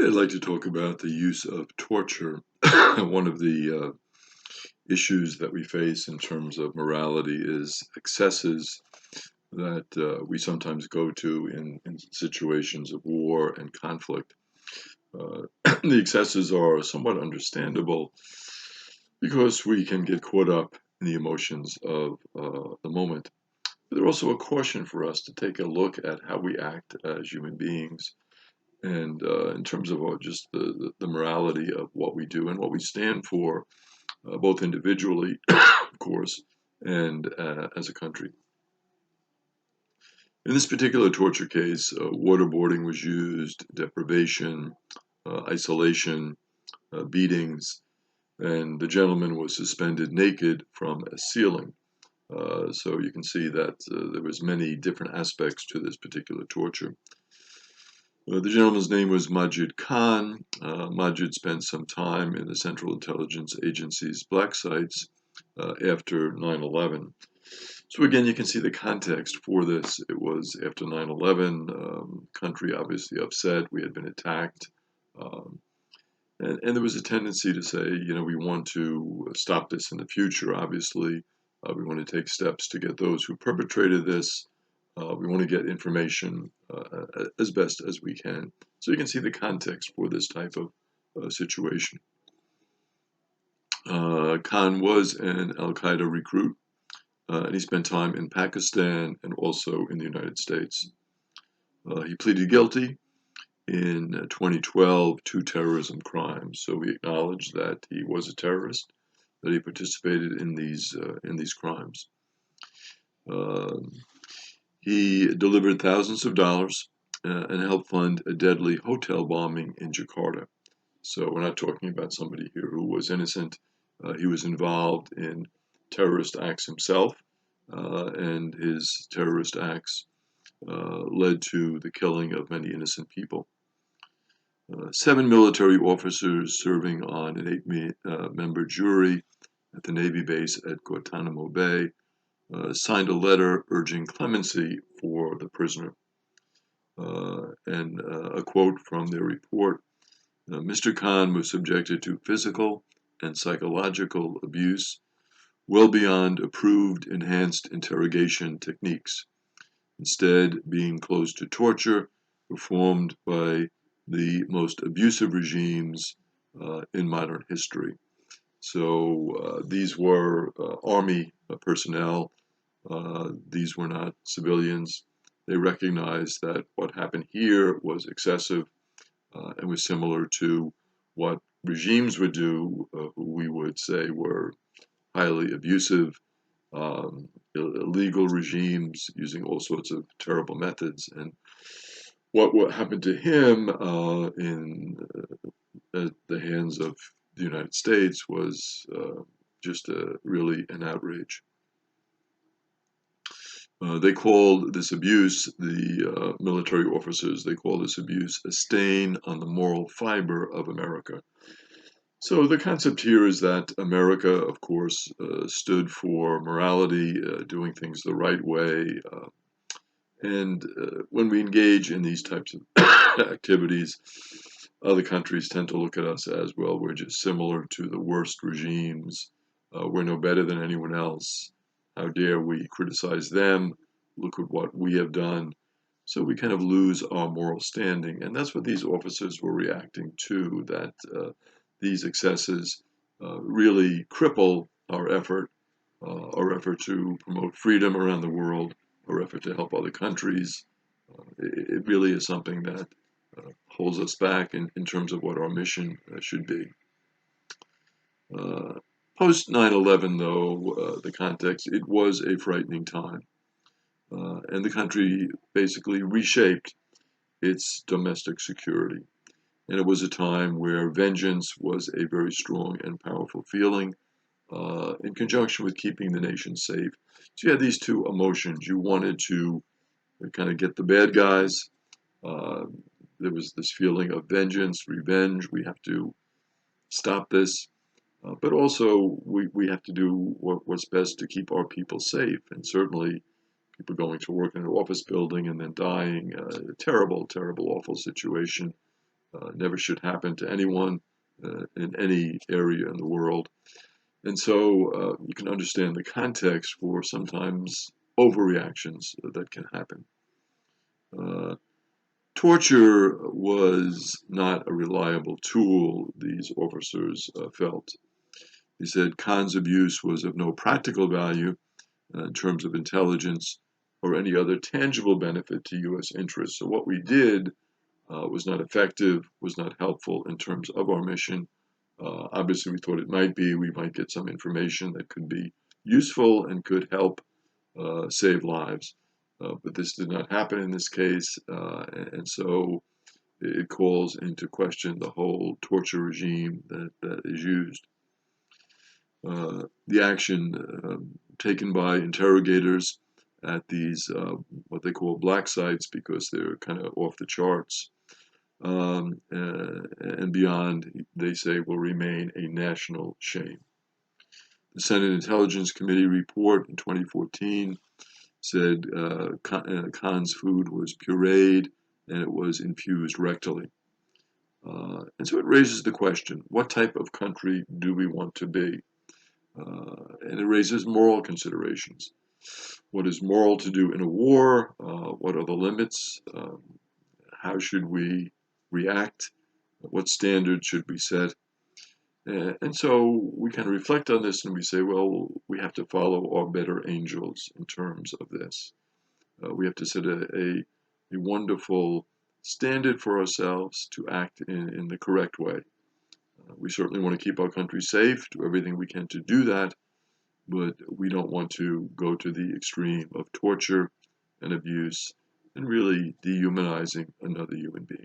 I'd like to talk about the use of torture. One of the issues that we face in terms of morality is excesses that we sometimes go to in situations of war and conflict. The excesses are somewhat understandable because we can get caught up in the emotions of the moment. But they're also a caution for us to take a look at how we act as human beings and in terms of just the morality of what we do and what we stand for, both individually, of course, and as a country. In this particular torture case, waterboarding was used, deprivation, isolation, beatings, and the gentleman was suspended naked from a ceiling. So you can see that there was many different aspects to this particular torture. The gentleman's name was Majid Kahn. Majid spent some time in the Central Intelligence Agency's black sites after 9/11. So again, you can see the context for this. It was after 9/11, country obviously upset. We had been attacked. Um, and there was a tendency to say, we want to stop this in the future, obviously. We want to take steps to get those who perpetrated this. We want to get information as best as we can. So you can see the context for this type of situation. Khan was an Al-Qaeda recruit, and he spent time in Pakistan and also in the United States. He pleaded guilty in 2012 to terrorism crimes. So we acknowledge that he was a terrorist, that he participated in these crimes. He delivered thousands of dollars and helped fund a deadly hotel bombing in Jakarta. So we're not talking about somebody here who was innocent. He was involved in terrorist acts himself, and his terrorist acts led to the killing of many innocent people. 7 military officers serving on an 8-member jury at the Navy base at Guantanamo Bay signed a letter urging clemency for the prisoner. And a quote from their report, Mr. Kahn was subjected to physical and psychological abuse well beyond approved enhanced interrogation techniques, instead being close to torture performed by the most abusive regimes in modern history. So these were Army personnel. These were not civilians. They recognized that what happened here was excessive and was similar to what regimes would do, who we would say were highly abusive, illegal regimes using all sorts of terrible methods. And what happened to him in the hands of the United States was just really an outrage. They called this abuse, the military officers, they called this abuse a stain on the moral fiber of America. So the concept here is that America, of course, stood for morality, doing things the right way. And when we engage in these types of activities, other countries tend to look at us as, well, we're just similar to the worst regimes. We're no better than anyone else. How dare we criticize them? Look at what we have done. So we kind of lose our moral standing. And that's what these officers were reacting to, that these excesses really cripple our effort to promote freedom around the world, our effort to help other countries. It really is something that holds us back in terms of what our mission should be. Post 9/11, though, the context, it was a frightening time. And the country basically reshaped its domestic security. And it was a time where vengeance was a very strong and powerful feeling in conjunction with keeping the nation safe. So you had these two emotions. You wanted to kind of get the bad guys. There was this feeling of vengeance, revenge. We have to stop this. But also, we have to do what's best to keep our people safe. And certainly, people going to work in an office building and then dying, terrible, terrible, awful situation. never should happen to anyone in any area in the world. And so you can understand the context for sometimes overreactions that can happen. Uh, Torture was not a reliable tool, these officers felt. He said Kahn's abuse was of no practical value in terms of intelligence or any other tangible benefit to U.S. interests. So what we did was not effective, was not helpful in terms of our mission. Obviously, we thought it might be. We might get some information that could be useful and could help save lives. But this did not happen in this case, and so it calls into question the whole torture regime that is used. The action taken by interrogators at these what they call black sites because they're kind of off the charts and beyond, they say, will remain a national shame. The Senate Intelligence Committee report in 2014 said Kahn's food was pureed and it was infused rectally. And so it raises the question, what type of country do we want to be? And it raises moral considerations. What is moral to do in a war? What are the limits? How should we react? What standards should we set? And so we kind of reflect on this and we say, well, we have to follow our better angels in terms of this. We have to set a wonderful standard for ourselves to act in the correct way. We certainly want to keep our country safe, do everything we can to do that, but we don't want to go to the extreme of torture and abuse and really dehumanizing another human being.